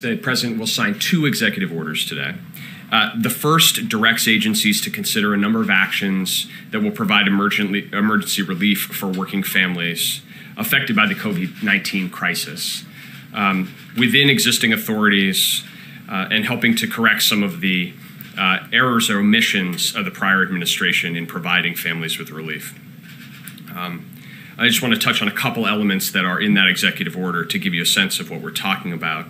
The President will sign two executive orders today. The first directs agencies to consider a number of actions that will provide emergency relief for working families affected by the COVID-19 crisis within existing authorities and helping to correct some of the errors or omissions of the prior administration in providing families with relief. I just want to touch on a couple elements that are in that executive order to give you a sense of what we're talking about.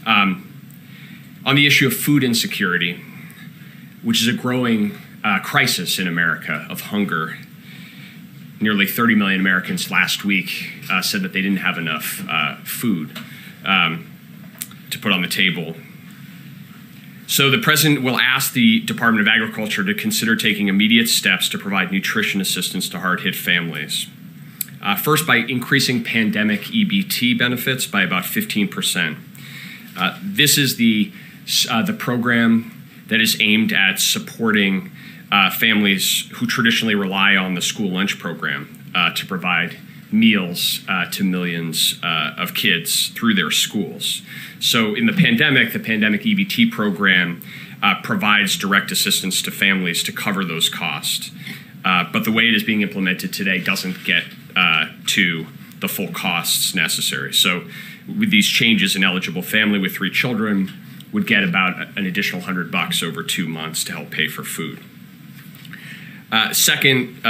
On the issue of food insecurity, which is a growing crisis in America of hunger, nearly 30 million Americans last week said that they didn't have enough food to put on the table. So the President will ask the Department of Agriculture to consider taking immediate steps to provide nutrition assistance to hard-hit families. First, by increasing pandemic EBT benefits by about 15%. This is the program that is aimed at supporting families who traditionally rely on the school lunch program to provide meals to millions of kids through their schools. So in the pandemic EBT program provides direct assistance to families to cover those costs. But the way it is being implemented today doesn't get to the full costs necessary. So with these changes, an eligible family with 3 children would get about an additional $100 over 2 months to help pay for food. Second,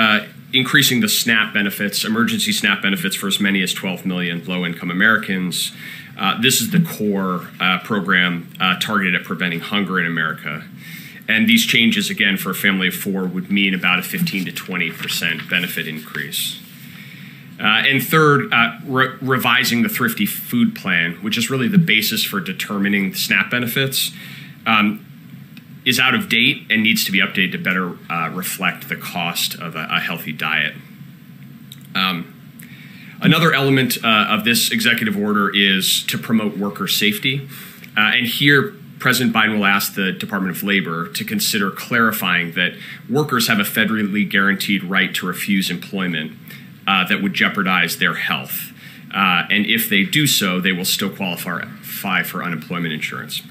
increasing the SNAP benefits, emergency SNAP benefits for as many as 12 million low-income Americans. This is the core program targeted at preventing hunger in America. And these changes, again, for a family of 4 would mean about a 15 to 20% benefit increase. And third, revising the Thrifty Food Plan, which is really the basis for determining the SNAP benefits, is out of date and needs to be updated to better reflect the cost of a healthy diet. Another element of this executive order is to promote worker safety. And here, President Biden will ask the Department of Labor to consider clarifying that workers have a federally guaranteed right to refuse employment that would jeopardize their health. And if they do so, they will still qualify for unemployment insurance.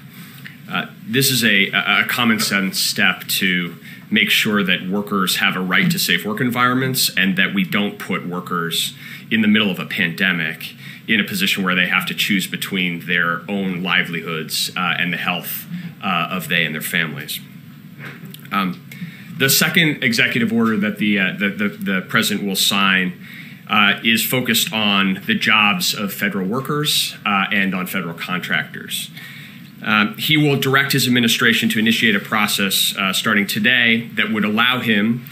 This is a common sense step to make sure that workers have a right to safe work environments and that we don't put workers in the middle of a pandemic in a position where they have to choose between their own livelihoods and the health of they and their families. The second executive order that the President will sign is focused on the jobs of federal workers and on federal contractors. He will direct his administration to initiate a process starting today that would allow him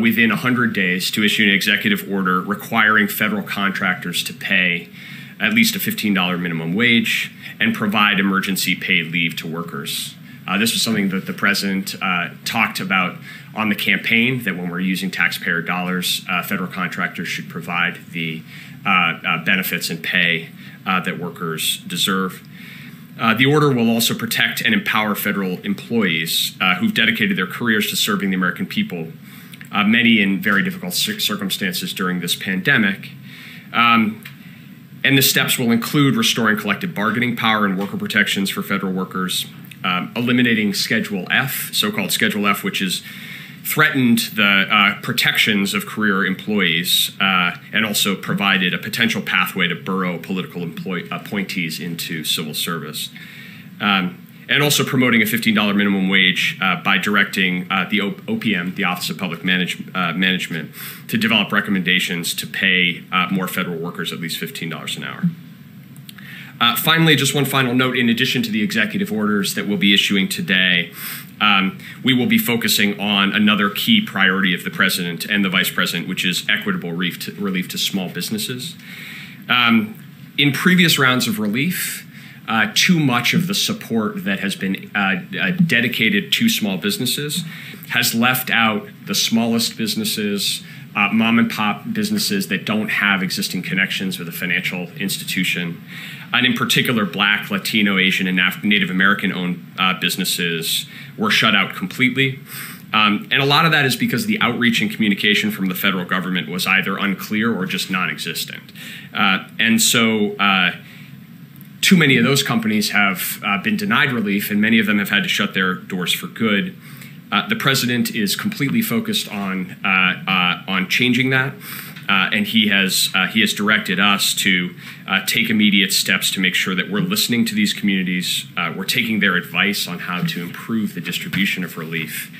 within 100 days to issue an executive order requiring federal contractors to pay at least a $15 minimum wage and provide emergency paid leave to workers. This was something that the President talked about on the campaign, that when we're using taxpayer dollars, federal contractors should provide the benefits and pay that workers deserve. The order will also protect and empower federal employees who've dedicated their careers to serving the American people, many in very difficult circumstances during this pandemic. And the steps will include restoring collective bargaining power and worker protections for federal workers, eliminating Schedule F, so-called Schedule F, which has threatened the protections of career employees and also provided a potential pathway to burrow political appointees into civil service. And also promoting a $15 minimum wage by directing the OPM, the Office of Public Management, to develop recommendations to pay more federal workers at least $15 an hour. Finally, just one final note, in addition to the executive orders that we'll be issuing today, we will be focusing on another key priority of the President and the Vice President, which is equitable relief to small businesses. In previous rounds of relief, too much of the support that has been dedicated to small businesses has left out the smallest businesses, mom and pop businesses that don't have existing connections with a financial institution. And in particular, Black, Latino, Asian, and Native American-owned businesses were shut out completely. And a lot of that is because the outreach and communication from the federal government was either unclear or just non-existent. And so Too many of those companies have been denied relief, and many of them have had to shut their doors for good. The president is completely focused on changing that, and he has directed us to take immediate steps to make sure that we're listening to these communities, we're taking their advice on how to improve the distribution of relief.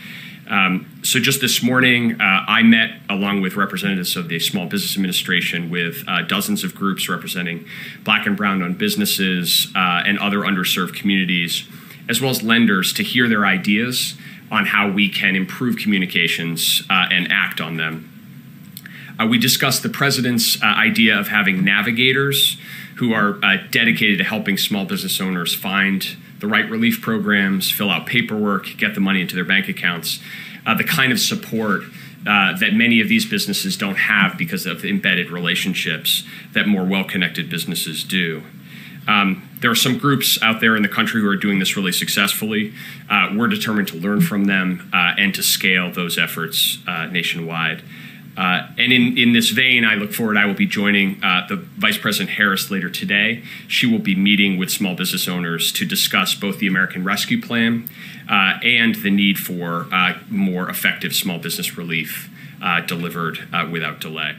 So just this morning, I met, along with representatives of the Small Business Administration, with dozens of groups representing Black and brown-owned businesses and other underserved communities, as well as lenders, to hear their ideas on how we can improve communications and act on them. We discussed the president's idea of having navigators who are dedicated to helping small business owners find the right relief programs, fill out paperwork, get the money into their bank accounts, the kind of support that many of these businesses don't have because of embedded relationships that more well-connected businesses do. There are some groups out there in the country who are doing this really successfully. We're determined to learn from them and to scale those efforts nationwide. And in this vein, I look forward, I will be joining the Vice President Harris later today. She will be meeting with small business owners to discuss both the American Rescue Plan and the need for more effective small business relief delivered without delay.